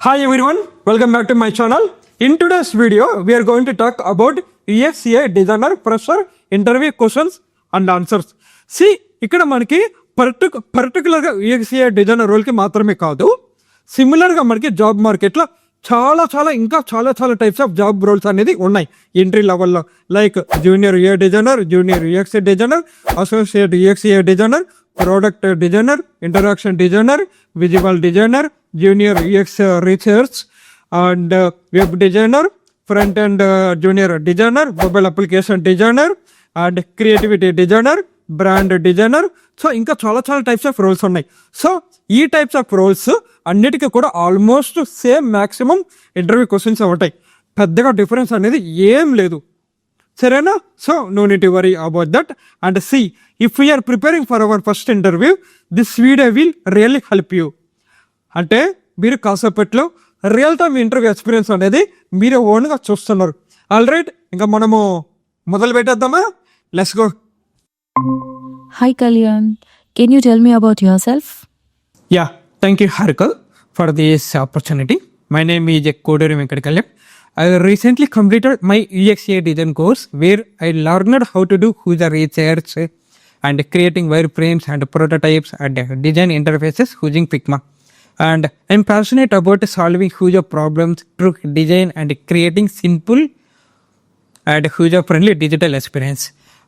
Hi everyone, welcome back to my channel. In today's video, we are going to talk about UX/UI designer fresher interview questions and answers. See, ఇక్కడ మనకి పర్టికులర్గా UX/UI designer రోల్కి మాత్రమే కాదు, సిమిలర్గా మనకి job మార్కెట్లో చాలా టైప్స్ ఆఫ్ జాబ్ రోల్స్ అనేది ఉన్నాయి ఎంట్రీ లెవెల్లో. Like junior UI designer, junior UX designer, associate UX/UI designer, product designer, interaction designer, visual designer, junior UX research and web designer, front and junior designer, mobile application designer and creativity designer, brand designer. So ఇంకా చాలా types of roles ఉన్నాయి. So ఈ types of roles అన్నిటికీ కూడా almost same maximum interview questions ఉంటాయి. పెద్దగా difference అనేది ఏం లేదు, సరేనా? So no need to worry about that. And see, if we are preparing for our first interview, this video will really help you. అంటే మీరు కాసేపట్లో రియల్ టైమ్ ఇంటర్వ్యూ ఎక్స్పీరియన్స్ అనేది మీరు ఓన్గా చూస్తున్నారు. ఆల్ రైట్, ఇంకా మనము మొదలు పెట్టేద్దామా? Let's go. Hi Kalyan, can you tell me about yourself? Yeah, thank you Harika for this opportunity. My name is Kodari Venkat Kalyan. I recently completed my UX/UI design course where I learned how to do user research and creating wireframes and prototypes and design interfaces using Figma. And I'm passionate about solving user problems through design and creating simple and user-friendly digital experience.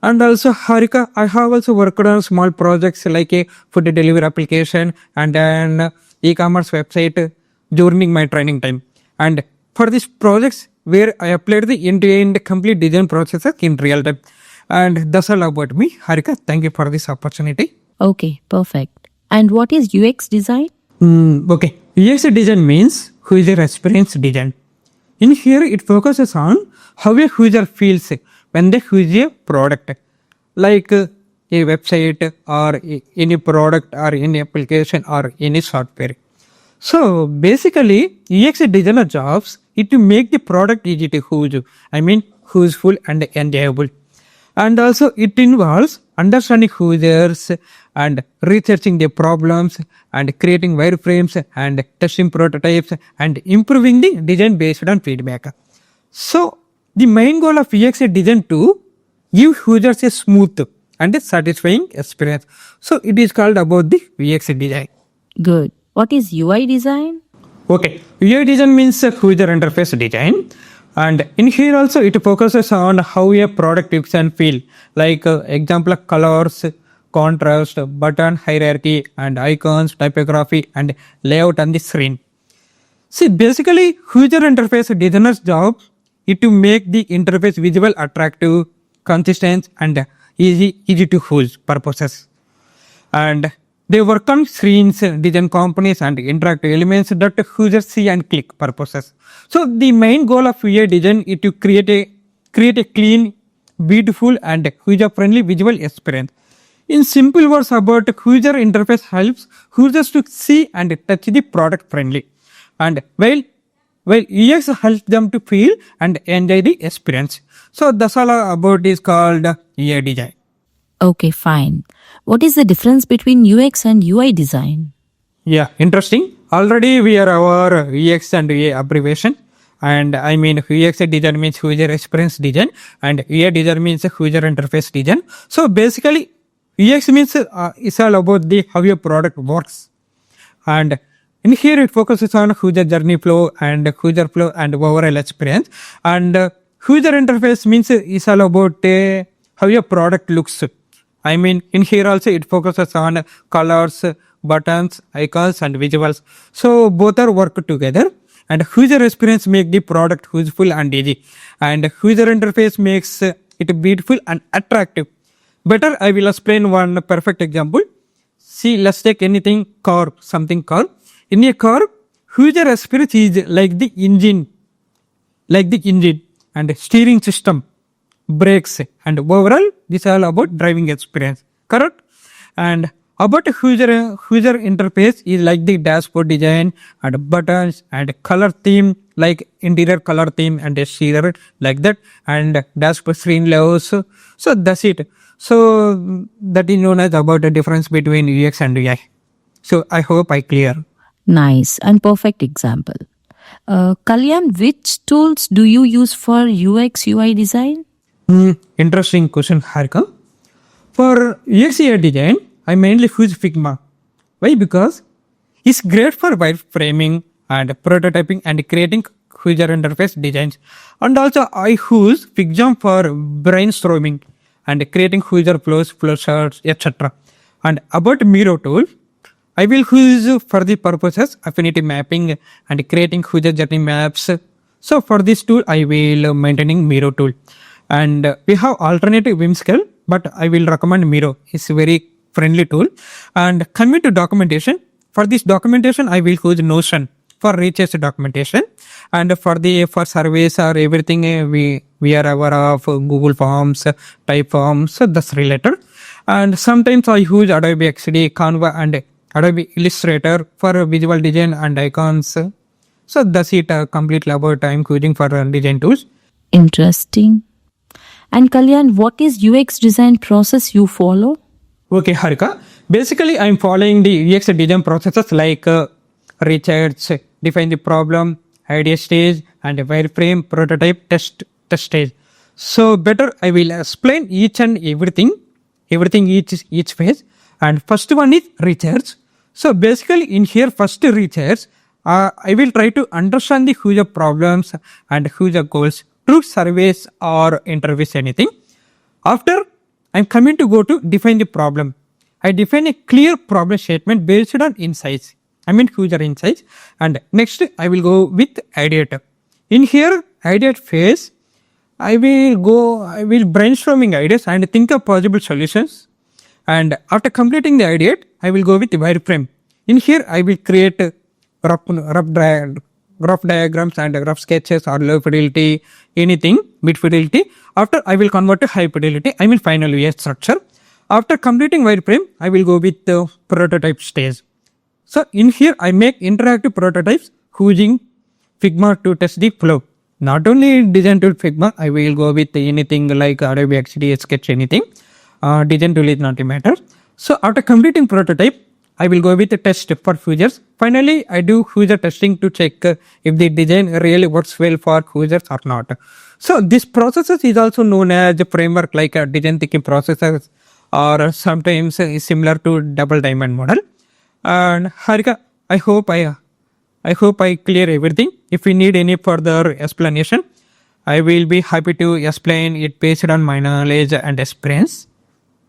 And also, Harika, I have also worked on small projects like a food delivery application and an e-commerce website during my training time. And for these projects, where I applied the end-to-end complete design processes in real time. And that's all about me. Harika, thank you for this opportunity. Okay, perfect. And what is UX design? Okay, UX design means user experience design. In here, it focuses on how a user feels when they use a product, like a website or any product or any application or any software. So basically, UX designer jobs is to make the product easy to use. I mean, useful and enjoyable. And also, it involves understanding users and researching their problems and creating wireframes and testing prototypes and improving the design based on feedback. So, the main goal of UX design to give users a smooth and a satisfying experience. So, it is called about the UX design. Good. What is UI design? Okay, UI design means user interface design. And in here also it focuses on how a product looks and feel, like example colors, contrast, button hierarchy and icons, typography and layout on the screen. See, basically user interface designer's job is to make the interface visual, attractive, consistent and easy to use purposes. And they work on screens, design components and interactive elements that users see and click purposes. So the main goal of UI design is to create a clean, beautiful and user-friendly visual experience. In simple words, about user interface helps users to see and touch the product friendly. And while UX helps them to feel and enjoy the experience. So that's all about is called UI design. Okay, fine. What is the difference between UX and UI design? Yeah, interesting. Already we are our UX and UI abbreviation. And I mean UX design means user experience design and UI design means user interface design. So basically UX means it's all about the how your product works. And in here it focuses on user journey flow and user flow and overall experience. And user interface means it's all about how your product looks. I mean, in here also it focuses on colors, buttons, icons and visuals. So both are work together. And user experience make the product useful and easy. And user interface makes it beautiful and attractive. Better, I will explain one perfect example. See, let's take anything car, something car. In a car, user experience is like the engine and steering system, brakes and overall this is all about driving experience, correct? And about user interface is like the dashboard design and buttons and color theme, like interior color theme and exterior like that, and dashboard screen layouts. So that's it. So that is known as about the difference between UX and UI. So I hope I clear. Nice and perfect example. Kalyan, which tools do you use for UX UI design? Interesting question, Harika. For UX UI design, I mainly use Figma. Why? Because it's great for wireframing and prototyping and creating user interface designs. And also I use Figma for brainstorming and creating user flows, flowcharts, etc. And about Miro tool, I will use for the purposes affinity mapping and creating user journey maps. So for this tool, I will maintaining Miro tool. And we have alternative Whimsical, but I will recommend Miro. It's a very friendly tool. And coming to documentation, for this documentation, I will use Notion for research documentation. And for surveys or everything, we are aware of Google Forms, Typeforms, so that's related. And sometimes I use Adobe XD, Canva, and Adobe Illustrator for visual design and icons. So that's it completely about I'm using for design tools. Interesting. And Kalyan, what is UX design process you follow? Okay, Harika. Basically, I'm following the UX design processes like research, define the problem, idea stage, and wireframe, prototype, test stage. So better, I will explain each and everything each phase. And first one is research. So basically, in here, first research, I will try to understand the user problems and user goals through surveys or interviews, anything. After, I'm coming to go to define the problem. I define a clear problem statement based on insights. I mean user insights. And next, I will go with ideate. In here, ideate phase, I will brainstorming ideas and think of possible solutions. And after completing the ideate, I will go with the wireframe. In here, I will create rough diagrams and rough sketches or low fidelity, anything, mid fidelity. After, I will convert to high fidelity, I mean final UX structure. After completing wireframe, I will go with the prototype stage. So in here, I make interactive prototypes using Figma to test the flow. Not only design tool Figma, I will go with anything like Adobe XD, Sketch, anything. Design tool is not a matter. So after completing prototype, I will go with the test for users. Finally, I do user testing to check if the design really works well for users or not. So this process is also known as a framework like a design thinking processes, or sometimes is similar to double diamond model. And Harika, I hope I clear everything. If you need any further explanation, I will be happy to explain it based on my knowledge and experience.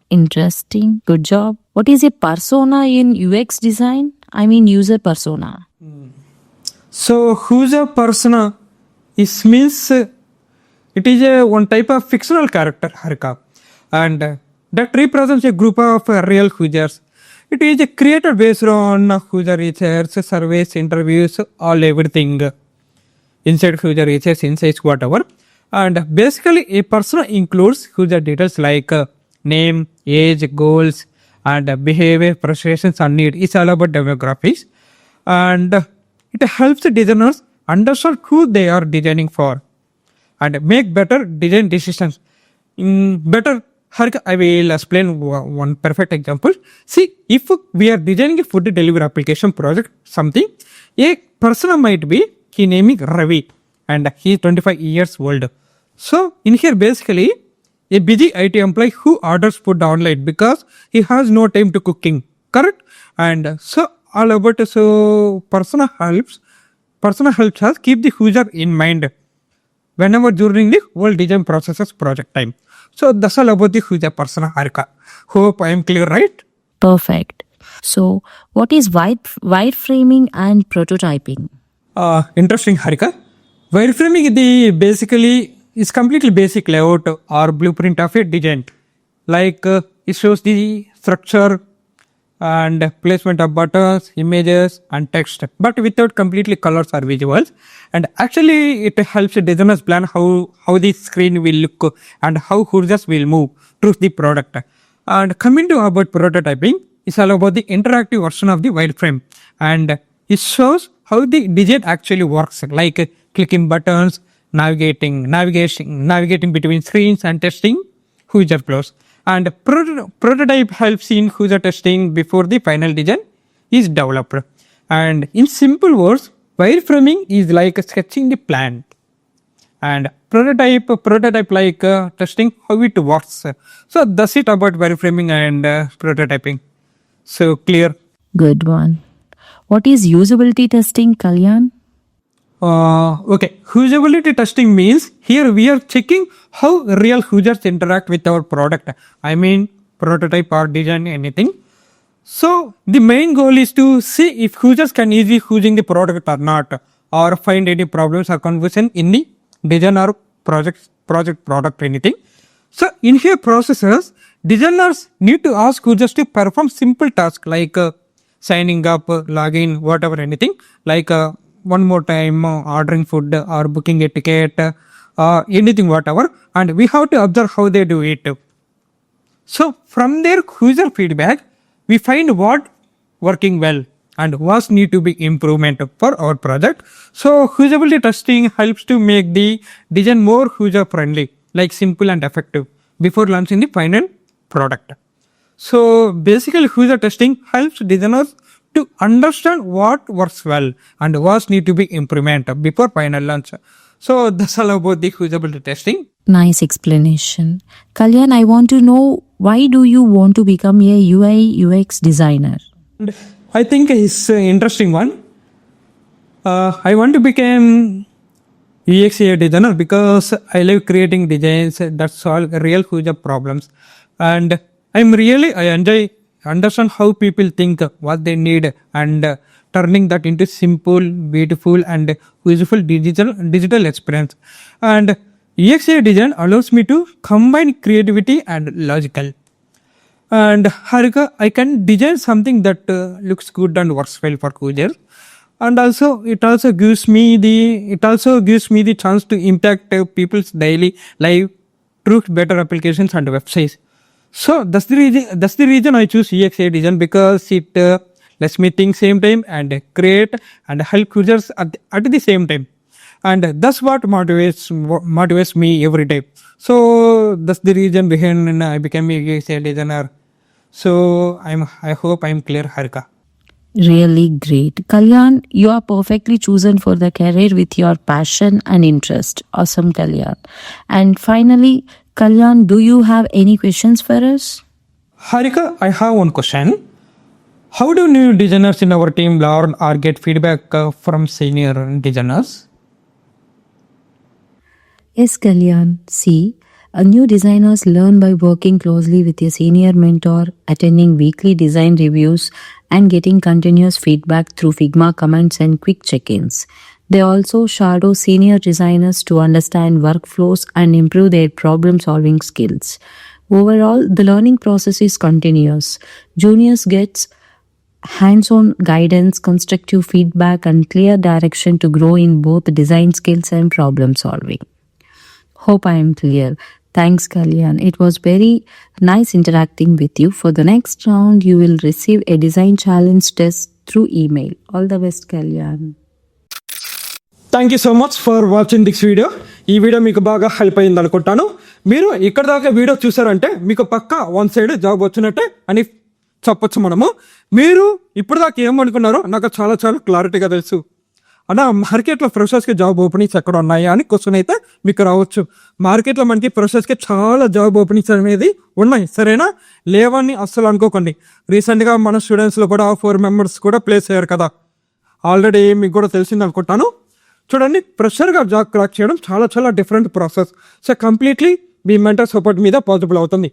Interesting. Good job. What is a persona in UX design? I mean user persona. So user persona means it is a one type of fictional character, Harika, and that represents a group of real users. It is created based on user research, surveys, interviews, all everything inside user research, insights, whatever. And basically, a persona includes user details like name, age, goals, and behavior, frustrations, and need. It's all about demographics, and it helps designers understand who they are designing for and make better design decisions. I will explain one perfect example. See, if we are designing a food delivery application project, something, a person might be, he naming Ravi, and he is 25 years old. So, in here basically, a busy IT employee who orders food online because he has no time to cooking, correct? And so, all about, so persona helps us keep the user in mind whenever during the whole design processes project time. So that's all about the user persona, Harika. Hope I am clear, right? Perfect. So what is wireframing and prototyping? Interesting, Harika. Wireframing is completely basic layout or blueprint of a design. Like it shows the structure and placement of buttons, images, and text, but without completely colors or visuals. And actually, it helps designers plan how the screen will look and how users will move through the product. And coming to about prototyping, it's all about the interactive version of the wireframe, and it shows how the design actually works, like clicking buttons, navigating between screens, and testing user flows. And prototype helps in user testing before the final design is developed. And in simple words, Wireframing is like sketching the plan, and prototype like testing how it works. So that's it about wireframing and prototyping. So clear. Good one. What is usability testing, Kalyan? Okay, usability testing means here we are checking how real users interact with our product. I mean prototype or design anything. So the main goal is to see if users can easily using the product or not, or find any problems or confusion in the design or product anything. So in here processes, designers need to ask users to perform simple tasks like signing up, login, whatever anything, like one more time ordering food or booking a ticket, anything whatever, and we have to observe how they do it. So from their user feedback, we find what working well and what need to be improvement for our project. So usability testing helps to make the design more user friendly, like simple and effective before launching the final product. So basically user testing helps designers to understand what works well and what need to be improvement before final launch. So that's all about the usability testing. Nice explanation. Kalyan, I want to know, why do you want to become a UI UX designer? And I think it's an interesting one. I want to become UX designer because I love creating designs that solve real user problems, and I enjoy understand how people think, what they need, and turning that into simple, beautiful, and useful digital experience. And UX design allows me to combine creativity and logical. And Harika, I can design something that looks good and works well for users, and also it also gives me the chance to impact people's daily life through better applications and websites. So that's the reason I choose UX design, because it lets me think same time and create and help users at the same time, and that's what motivates me every day. So that's the reason behind I became a UX designer. So I hope I'm clear, Harika. Really great. Kalyan, you are perfectly chosen for the career with your passion and interest. Awesome, Kalyan. And finally, Kalyan, do you have any questions for us? Harika, I have one question. How do new designers in our team learn or get feedback from senior designers? Yes, Kalyan. See, new designers learn by working closely with a senior mentor, attending weekly design reviews, and getting continuous feedback through Figma comments and quick check-ins. They also shadow senior designers to understand workflows and improve their problem-solving skills. Overall, the learning process is continuous. Juniors get hands-on guidance, constructive feedback, and clear direction to grow in both design skills and problem solving. Hope I am clear. Thanks, Kalyan. It was very nice interacting with you. For the next round, you will receive a design challenge test through email. All the best, Kalyan. Thank you so much for watching this video. ఈ video మీకు బాగా help అయింది అనుకుంటాను. మీరు ఇక్కడ దాకా video చూసారంటే మీకు పక్కా వన్ సైడ్ జాబ్ వచ్చినట్టే అని చెప్పొచ్చు మనము. మీరు ఇప్పుడు దాకా ఏమనుకున్నారో నాకు చాలా చాలా క్లారిటీగా తెలుసు. అన్న, మార్కెట్లో ఫ్రెషర్స్కి జాబ్ ఓపెనింగ్స్ ఎక్కడ ఉన్నాయా అని క్వశ్చన్ అయితే మీకు రావచ్చు. మార్కెట్లో మనకి ఫ్రెషర్స్కి చాలా జాబ్ ఓపెనింగ్స్ అనేది ఉన్నాయి, సరేనా? లేవని అస్సలు అనుకోకండి. రీసెంట్గా మన స్టూడెంట్స్లో కూడా 4 మెంబర్స్ కూడా ప్లేస్ అయ్యారు కదా, ఆల్రెడీ మీకు కూడా తెలిసింది అనుకుంటాను. చూడండి, ఫ్రెషర్గా జాబ్ క్రాక్ చేయడం చాలా చాలా డిఫరెంట్ ప్రాసెస్. సో కంప్లీట్లీ మీ మెంటర్ సపోర్ట్ మీద పాసిబుల్ అవుతుంది.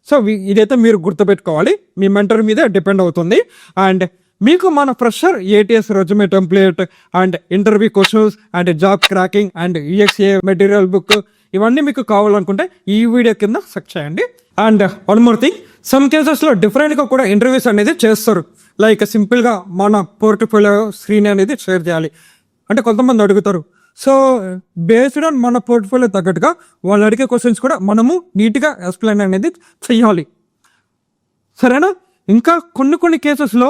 సో ఇదైతే మీరు గుర్తుపెట్టుకోవాలి, మీ మెంటర్ మీద డిపెండ్ అవుతుంది. అండ్ మీకు మన fresher ATS resume template and interview questions and job cracking and UXA material book ఇవన్నీ మీకు కావాలనుకుంటే ఈ వీడియో కింద సెర్చ్ చేయండి. And one more thing, some కేసెస్లో డిఫరెంట్గా కూడా ఇంటర్వ్యూస్ అనేది చేస్తారు. లైక్ సింపుల్గా మన పోర్ట్ఫోలియో స్క్రీన్ అనేది షేర్ చేయాలి అంటే కొంతమంది అడుగుతారు. సో బేస్డ్ ఆన్ మన పోర్ట్ఫోలియో తగ్గట్టుగా వాళ్ళు అడిగే క్వశ్చన్స్ కూడా మనము నీట్గా ఎక్స్ప్లెయిన్ అనేది చెయ్యాలి, సరేనా? ఇంకా కొన్ని కేసెస్లో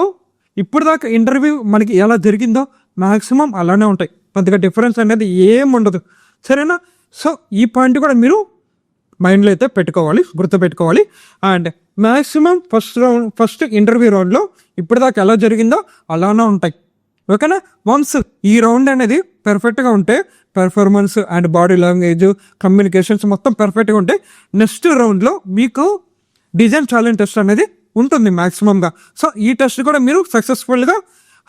ఇప్పుడు దాకా ఇంటర్వ్యూ మనకి ఎలా జరిగిందో మ్యాక్సిమం అలానే ఉంటాయి, పెద్దగా డిఫరెన్స్ అనేది ఏం ఉండదు, సరేనా? సో ఈ పాయింట్ కూడా మీరు మైండ్లో అయితే పెట్టుకోవాలి, గుర్తుపెట్టుకోవాలి. అండ్ మ్యాక్సిమం ఫస్ట్ ఇంటర్వ్యూ రౌండ్లో ఇప్పుడు దాకా ఎలా జరిగిందో అలానే ఉంటాయి. ఓకేనా. వన్స్ ఈ రౌండ్ అనేది పర్ఫెక్ట్గా ఉంటే performance and body language communications మొత్తం పర్ఫెక్ట్గా ఉంటే నెక్స్ట్ రౌండ్లో మీకు డిజైన్ ఛాలెంజ్ టెస్ట్ అనేది ఉంటుంది మ్యాక్సిమంగా. సో ఈ టెస్ట్ కూడా మీరు సక్సెస్ఫుల్గా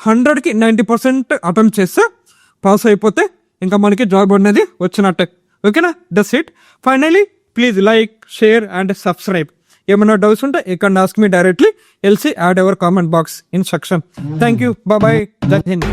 100కి 90% అటెంప్ట్ చేస్తే పాస్ అయిపోతే ఇంకా మనకి జాబ్ అనేది వచ్చినట్టే. ఓకేనా, that's it. Finally please like, share and subscribe. ఏమైనా డౌట్స్ ఉంటే you can ask me directly, else add our comment box in section. Thank you, bye, జై హింద్.